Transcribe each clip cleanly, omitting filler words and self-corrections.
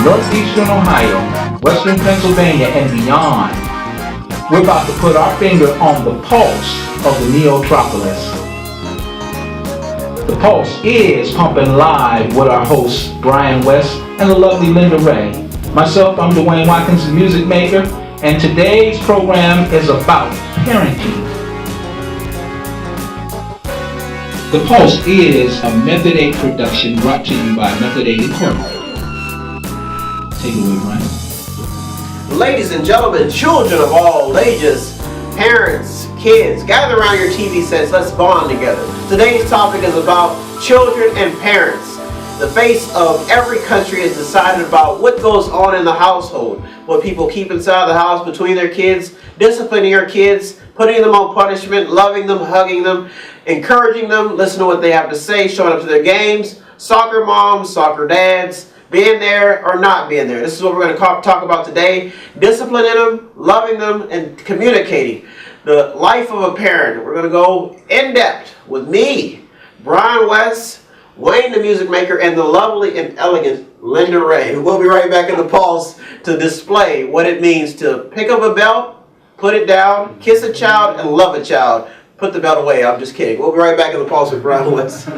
northeastern Ohio, western Pennsylvania, and beyond. We're about to put our finger on the pulse of the Neotropolis. The Pulse is pumping live with our hosts Brian West and the lovely Linda Ray. Myself, I'm Dwayne Watkins, the music maker, and today's program is about parenting. The Pulse is a Method 8 production brought to you by Method 8 Incorporated. Take it away, Brian. Ladies and gentlemen, children of all ages, parents, kids, gather around your TV sets, let's bond together. Today's topic is about children and parents. The face of every country is decided about what goes on in the household, what people keep inside the house between their kids, disciplining your kids, putting them on punishment, loving them, hugging them, encouraging them, listening to what they have to say, showing up to their games, soccer moms, soccer dads, being there or not being there. This is what we're going to talk about today. Disciplining them, loving them, and communicating. The life of a parent. We're going to go in depth with me, Brian West, Wayne the music maker, and the lovely and elegant Linda Ray. We'll be right back in the Pulse to display what it means to pick up a belt, put it down, kiss a child, and love a child. Put the belt away. I'm just kidding. We'll be right back in the Pulse with Brian West.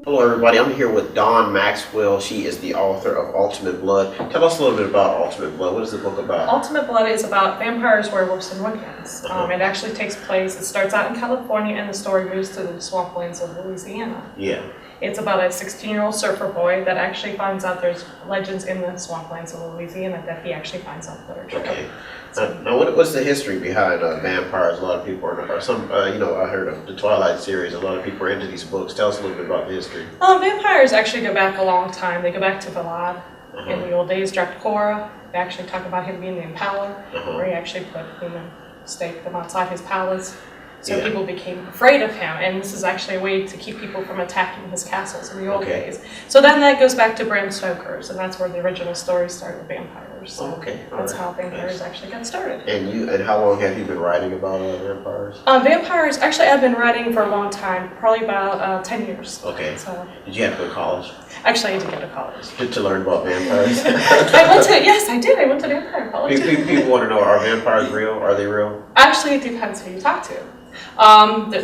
Hello everybody, I'm here with Dawn Maxwell. She is the author of Ultimate Blood. Tell us a little bit about Ultimate Blood. What is the book about? Ultimate Blood is about vampires, werewolves, and Wiccans. It actually takes place, it starts out in California and the story moves to the swamplands of Louisiana. Yeah. It's about a 16-year-old surfer boy that actually finds out there's legends in the swamplands of Louisiana that he actually finds out that are true. Okay. Now, what's the history behind vampires? A lot of people are, I heard of the Twilight series. A lot of people are into these books. Tell us a little bit about the history. Vampires actually go back a long time. They go back to Vlad in the old days. Dracula, they actually talk about him being the Impaler, where he actually put human staked them outside his palace. So people became afraid of him, and this is actually a way to keep people from attacking his castles in the old days. So then that goes back to Bram Stoker's, and that's where the original story started with vampires. So that's how vampires actually got started. And how long have you been writing about vampires? Vampires, actually I've been writing for a long time, probably about 10 years. Okay. So, did you have to go to college? Actually, I did go to college. To learn about vampires? Yes, I did. I went to vampire college. People want to know, are vampires real? Are they real? Actually, it depends who you talk to.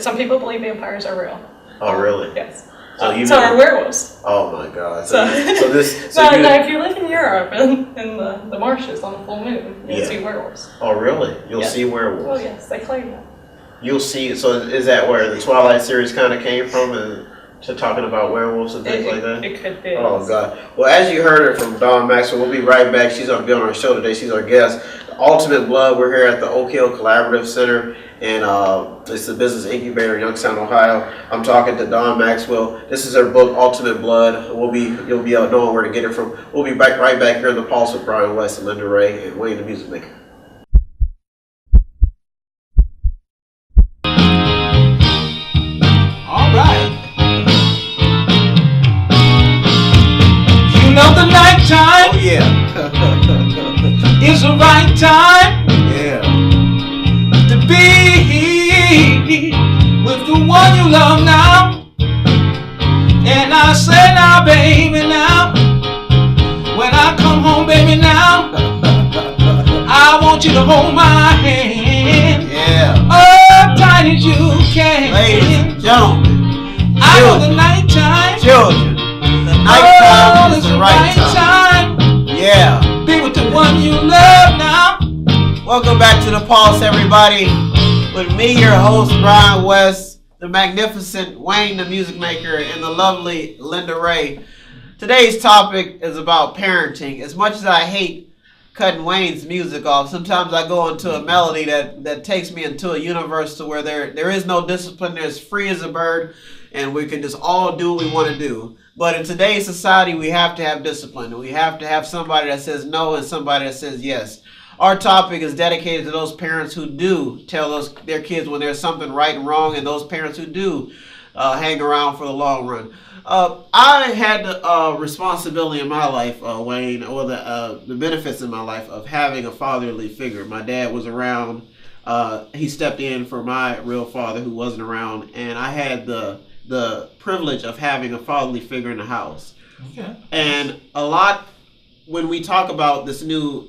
Some people believe vampires are real. Oh, really? Yes. So are werewolves. Oh my God! So if you live in Europe in the marshes on the full moon, you'll see werewolves. Oh, really? You'll see werewolves. Oh yes, they claim that. You'll see. So is that where the Twilight series kind of came from, to talking about werewolves and things like that? It could be. Oh God! Well, as you heard it from Dawn Maxwell, we'll be right back. She's going to be on our show today. She's our guest. Ultimate Blood. We're here at the Oak Hill Collaborative Center, and it's the business incubator in Youngstown, Ohio. I'm talking to Dawn Maxwell. This is her book, Ultimate Blood. You'll be knowing where to get it from. We'll be right back here in the Pulse with Brian West and Linda Ray and Wayne the music maker. All right. You know the nighttime. Oh yeah. It's the right time to be with the one you love now. And I say now, baby, now, when I come home, baby, now, I want you to hold my hand. Oh, tight as you can. Ladies and gentlemen, I know the nighttime. Children, the nighttime is the right time. Yeah. Be with the one you love now. Welcome back to the Pulse, everybody. With me, your host, Brian West, the magnificent Wayne, the music maker, and the lovely Linda Ray. Today's topic is about parenting. As much as I hate cutting Wayne's music off, sometimes I go into a melody that takes me into a universe to where there is no discipline. There's free as a bird, and we can just all do what we want to do. But in today's society, we have to have discipline. We have to have somebody that says no and somebody that says yes. Our topic is dedicated to those parents who do tell their kids when there's something right and wrong, and those parents who do hang around for the long run. I had the responsibility in my life, Wayne, or the benefits in my life of having a fatherly figure. My dad was around he stepped in for my real father who wasn't around, and I had the privilege of having a fatherly figure in the house. Okay. And a lot, when we talk about this new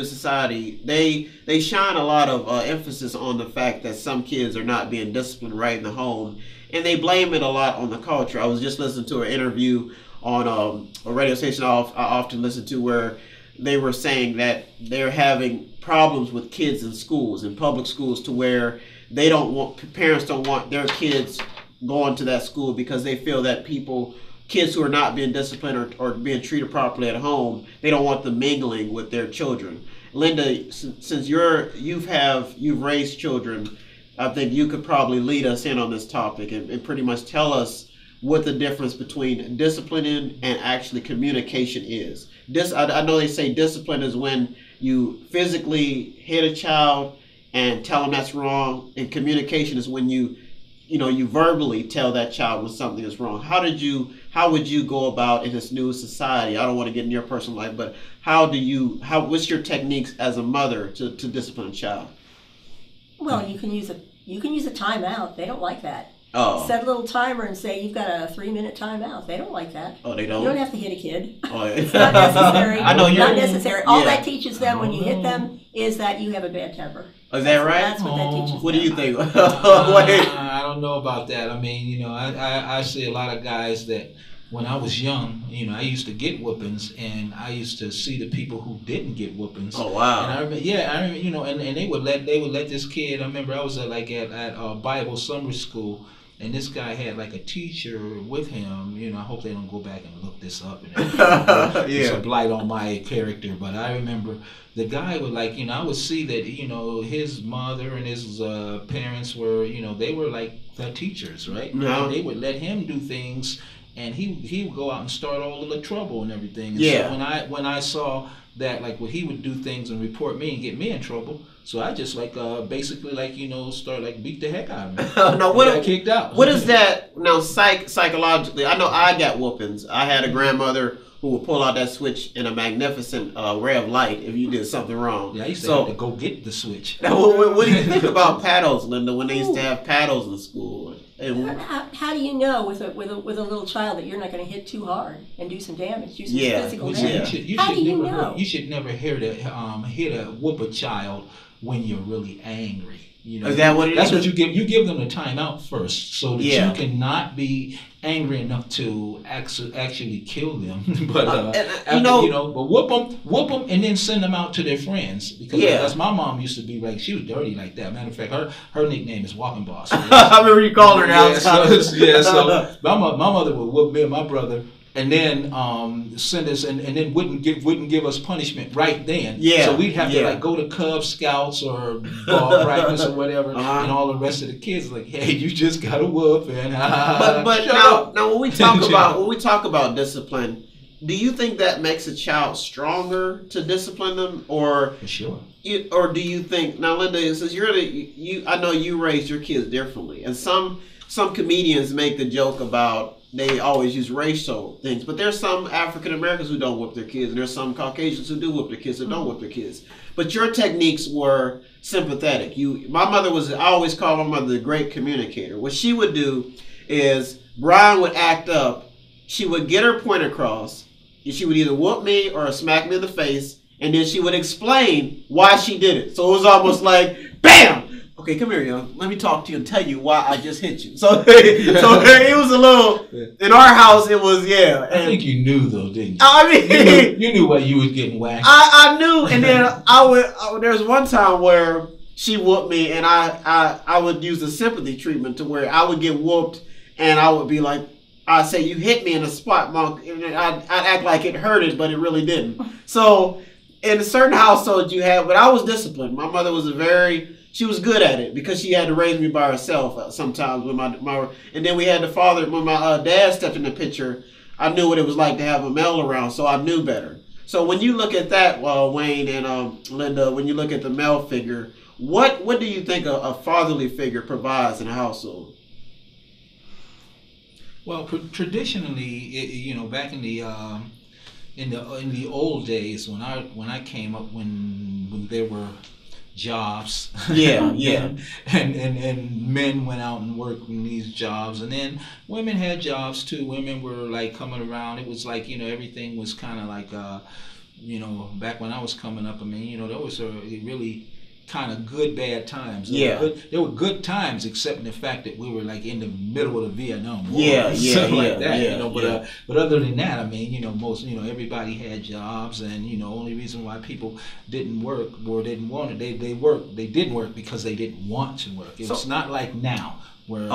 society, they shine a lot of emphasis on the fact that some kids are not being disciplined right in the home, and they blame it a lot on the culture. I was just listening to an interview on a radio station I often listen to, where they were saying that they're having problems with kids in schools, in public schools, to where parents don't want their kids going to that school because they feel that kids who are not being disciplined or being treated properly at home, they don't want them mingling with their children. Linda, since you've raised children, I think you could probably lead us in on this topic and pretty much tell us what the difference between disciplining and actually communication is. I know they say discipline is when you physically hit a child and tell them that's wrong, and communication is when you verbally tell that child when something is wrong. How would you go about in this new society? I don't want to get in your personal life, but what's your techniques as a mother to discipline a child? Well, you can use a timeout. They don't like that. Oh. Set a little timer and say you've got a 3-minute timeout. They don't like that. Oh, they don't? You don't have to hit a kid. Oh, yeah. It's not necessary. I know you're not necessary. All yeah. that teaches them when you hit them is that you have a bad temper. Is that right? That's what that teaches What them. do you think? I don't know about that. I mean, I see a lot of guys that when I was young, I used to get whoopings, and I used to see the people who didn't get whoopings. Oh wow! And I remember, and they would let this kid. I remember I was at Bible summer school, and this guy had like a teacher with him. I hope they don't go back and look this up. It's a blight on my character, but I remember the guy would I would see that his mother and his parents were they were like the teachers, right? No. And they would let him do things. And he would go out and start all of the trouble and everything. And yeah. So when I saw that, he would do things and report me and get me in trouble. So I just basically start beat the heck out of me. No, got kicked out. What is that now? Psychologically, I know I got whoopings. I had a grandmother who would pull out that switch in a magnificent ray of light if you did something wrong. Yeah, I used to have to go get the switch. Now, what do you think about paddles, Linda? When they used to have paddles in school? How do you know with a little child that you're not going to hit too hard and do some damage, do some physical damage? You should never hit a whoop a child when you're really angry. Is that what it That's is? what you give. You give them the timeout first, so that you cannot be angry enough to actually kill them. But but whoop them, and then send them out to their friends. Because that's my mom used to be like, she was dirty like that. Matter of fact, her nickname is Walking Boss. I remember you calling her out. So my mother would whoop me and my brother, and then send us and then wouldn't give us punishment right then. Yeah. So we'd have to go to Cub Scouts or ball practice or whatever, and all the rest of the kids hey, you just got a whoop and but now when we talk about discipline, do you think that makes a child stronger to discipline them, or for sure? Or do you think now, Linda, since I know you raised your kids differently, and some comedians make the joke about they always use racial things, but there's some African Americans who don't whip their kids, and there's some Caucasians who do whip their kids that don't whip their kids. But your techniques were sympathetic. I always call my mother the great communicator. What she would do is Brian would act up, she would get her point across, and she would either whoop me or smack me in the face, and then she would explain why she did it. So it was almost like, bam! Okay, come here, young. Let me talk to you and tell you why I just hit you. So it was a little, in our house, it was, I think you knew, though, didn't you? I mean, you knew what you was getting whacked. I knew, and then there was one time where she whooped me, and I would use the sympathy treatment to where I would get whooped, and I would be like, I'd say, you hit me in a spot, Monk, and I'd act like it hurted, but it really didn't. So in certain households but I was disciplined. My mother was she was good at it because she had to raise me by herself sometimes with my and then we had the father. When my dad stepped in the picture, I knew what it was like to have a male around, so I knew better. So when you look at that, Wayne and Linda, when you look at the male figure, what do you think a fatherly figure provides in a household? Well, traditionally, back in the old days when I came up, when there were jobs. Yeah, yeah. and men went out and worked in these jobs, and then women had jobs too. Women were like coming around. It was like, everything was kind of like back when I was coming up. I mean, there was a really kind of good bad times. There were good times, except in the fact that we were like in the middle of the Vietnam War, like that. But other than that, I mean, most everybody had jobs, and only reason why people didn't work or didn't want it, they didn't work because they didn't want to work. It's not like now. Where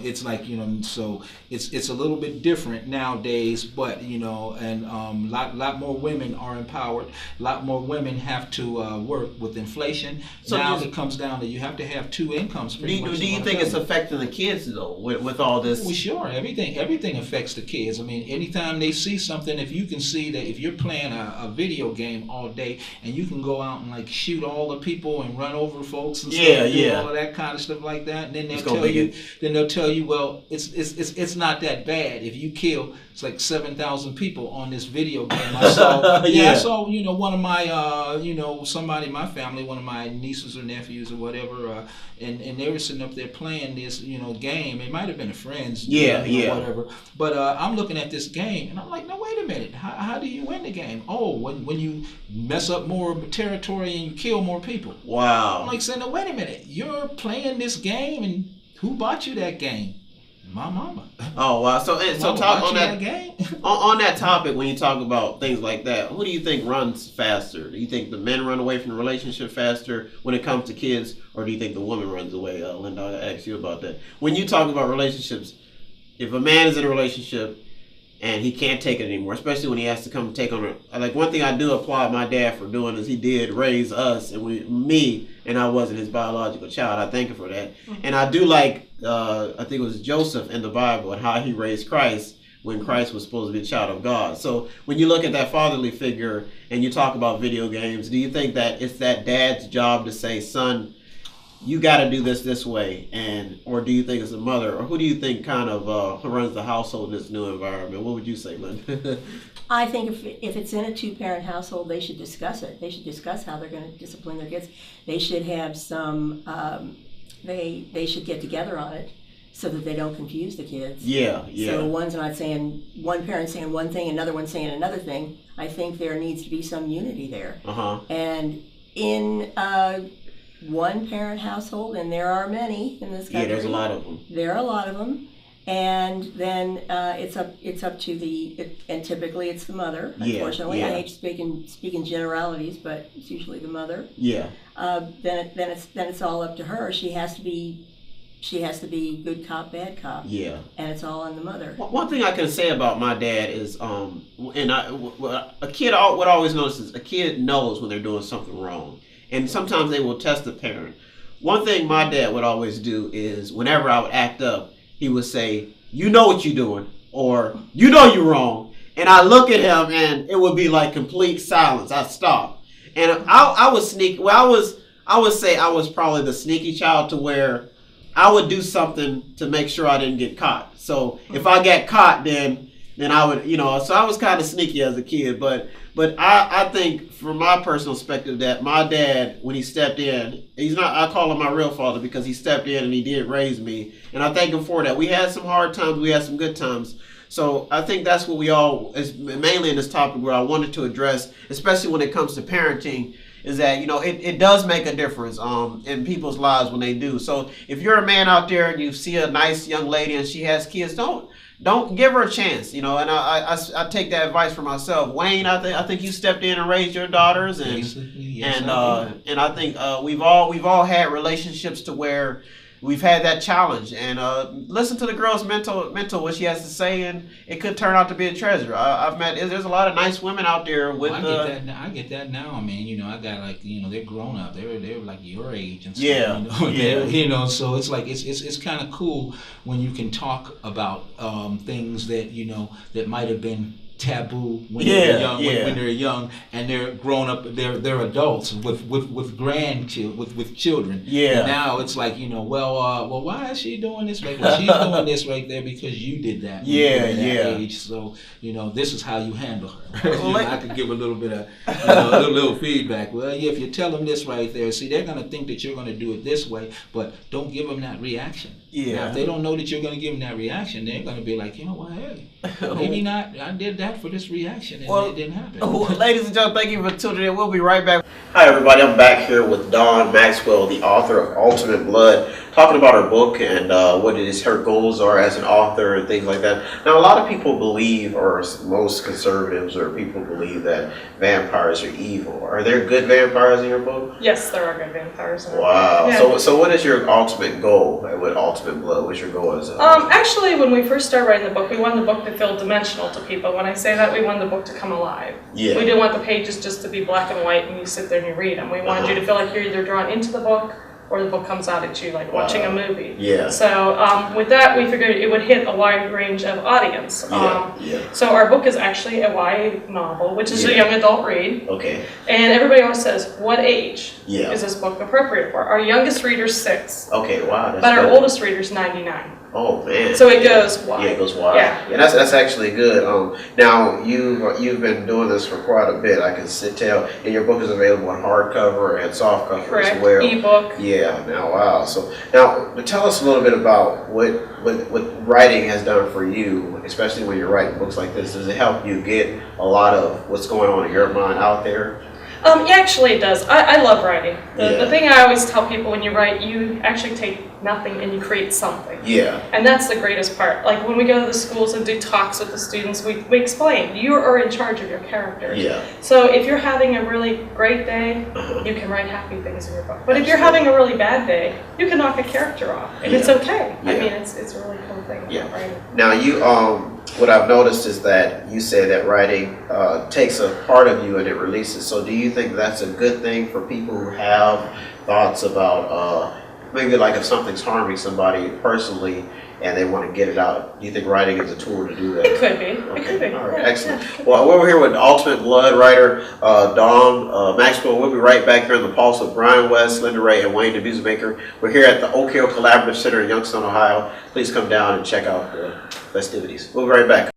it's like so it's a little bit different nowadays, but and lot more women are empowered. A lot more women have to work with inflation. So now it comes down to you have to have two incomes. Do you think it's affecting the kids though with all this? Well, sure. Everything affects the kids. I mean, anytime they see something, if you can see that if you're playing a video game all day and you can go out and like shoot all the people and run over folks and all of that kind of stuff like that, and then they'll tell you, well, it's not that bad if you kill. It's like 7,000 people on this video game. I saw, I saw, one of my, somebody in my family, one of my nieces or nephews or whatever, and they were sitting up there playing this, game. It might have been a friend's, whatever. But I'm looking at this game, and I'm like, no, wait a minute. How do you win the game? Oh, when you mess up more territory and you kill more people. Wow. I'm like saying, no, wait a minute. You're playing this game, and who bought you that game? My mama. Oh wow! So talk on that game. on that topic, when you talk about things like that, who do you think runs faster? Do you think the men run away from the relationship faster when it comes to kids, or do you think the woman runs away? Linda, I asked you about that. When you talk about relationships, if a man is in a relationship and he can't take it anymore, especially when he has to come take on it. Like, one thing I do applaud my dad for doing is he did raise us and me, and I wasn't his biological child. I thank him for that. Mm-hmm. And I do like, I think it was Joseph in the Bible and how he raised Christ when Christ was supposed to be a child of God. So when you look at that fatherly figure and you talk about video games, do you think that it's that dad's job to say, son, you got to do this way, or do you think it's a mother, or who do you think kind of runs the household in this new environment? What would you say, Lynn? I think if it's in a two-parent household, they should discuss it. They should discuss how they're going to discipline their kids. They should have some. They should get together on it so that they don't confuse the kids. Yeah. So one's not saying, one parent saying one thing, another one saying another thing. I think there needs to be some unity there. And in one-parent household, and there are many in this country. Yeah, there's a lot of them. There are a lot of them, and then it's up to and typically it's the mother. Unfortunately, I hate to speak in generalities, but it's usually the mother. Yeah. Then it's all up to her. She has to be good cop, bad cop. Yeah. And it's all on the mother. One thing I can say about my dad is, a kid would always notice is a kid knows when they're doing something wrong. And sometimes they will test the parent. One thing my dad would always do is whenever I would act up, he would say, you know what you're doing, or you know you're wrong. And I look at him and it would be like complete silence. I'd stop. And I was sneaky. Well, I would say I was probably the sneaky child to where I would do something to make sure I didn't get caught. So if I got caught, then I would, so I was kind of sneaky as a kid. But I think from my personal perspective that my dad, when he stepped in, I call him my real father because he stepped in and he did raise me. And I thank him for that. We had some hard times. We had some good times. So I think that's what we all, is mainly in this topic where I wanted to address, especially when it comes to parenting, is that, it does make a difference in people's lives when they do. So if you're a man out there and you see a nice young lady and she has kids, don't give her a chance, and I take that advice for myself. Wayne, I think you stepped in and raised your daughters, and I think we've all had relationships to where we've had that challenge, and listen to the girl's mental what she has to say, and it could turn out to be a treasure. There's a lot of nice women out there with. I get that now. I mean, I got they're grown up. They're like your age and stuff. So it's like it's kind of cool when you can talk about things that that might have been taboo when Yeah, they're young. yeah. When they're young and they're grown up, they're adults with grandchildren, with children. Yeah. And now it's like, you know, well, why is she doing this? Like, well, she's doing this right there because you did that. When you Yeah, were that yeah. age. So, you know, this is how you handle her. You know, Like- I could give a little bit of, you know, a little feedback. Well, yeah, if you tell them this right there, see, they're gonna think that you're gonna do it this way, but don't give them that reaction. Yeah. Now, if they don't know that you're gonna give them that reaction, they're gonna be like, you know what, hey, maybe not. I did that for this reaction, and Well, it didn't happen. Ladies and gentlemen, thank you for tuning in. We'll be right back. Hi, everybody. I'm back here with Dawn Maxwell, the author of Ultimate Blood, talking about her book and what it is, her goals are as an author and things like that. Now, a lot of people believe, or most conservatives or people believe, that vampires are evil. Are there good vampires in your book? Yes, there are good vampires. In Wow. Yeah. So what is your ultimate goal with Ultimate Blood? What's your goal as a Actually, when we first started writing the book, we wanted the book to feel dimensional to people. When I say that, we wanted the book to come alive. Yeah. We didn't want the pages just to be black and white and you sit there and you read them. We wanted you to feel like you're either drawn into the book or the book comes out at you, like watching a movie. Yeah. So with that, we figured it would hit a wide range of audience. Yeah. So our book is actually a YA novel, which is a young adult read. Okay. And everybody always says, what age Yeah. is this book appropriate for? Our youngest reader's 6, Okay. Wow. That's but our good. oldest reader's 99. Oh man! So it goes wide. Yeah, it goes wide. Yeah. And that's actually good. Now you've been doing this for quite a bit. I can tell. And your book is available in hardcover and softcover Correct. as well. Ebook. Yeah. Now, wow. So now, tell us a little bit about what writing has done for you, especially when you're writing books like this. Does it help you get a lot of what's going on in your mind out there? Yeah, actually it does. I love writing. Yeah. The thing I always tell people when you write, you actually take nothing and you create something. Yeah. And that's the greatest part. Like when we go to the schools and do talks with the students, we explain, you are in charge of your characters. Yeah. So if you're having a really great day, you can write happy things in your book. But if you're having a really bad day, you can knock a character off. And it's okay. I Yeah. mean, it's a really cool thing about writing. Now you what I've noticed is that you said that writing takes a part of you and it releases. So do you think that's a good thing for people who have thoughts about maybe like if something's harming somebody personally and they want to get it out? Do you think writing is a tool to do that? It could be. Okay. It could be. All right. Yeah, Excellent. yeah. Well, we're here with Ultimate Blood writer Dawn Maxwell. We'll be right back here in the Pulse with Brian West, Linda Ray, and Wayne the Music Maker. We're here at the Oak Hill Collaborative Center in Youngstown, Ohio. Please come down and check out the festivities. We'll be right back.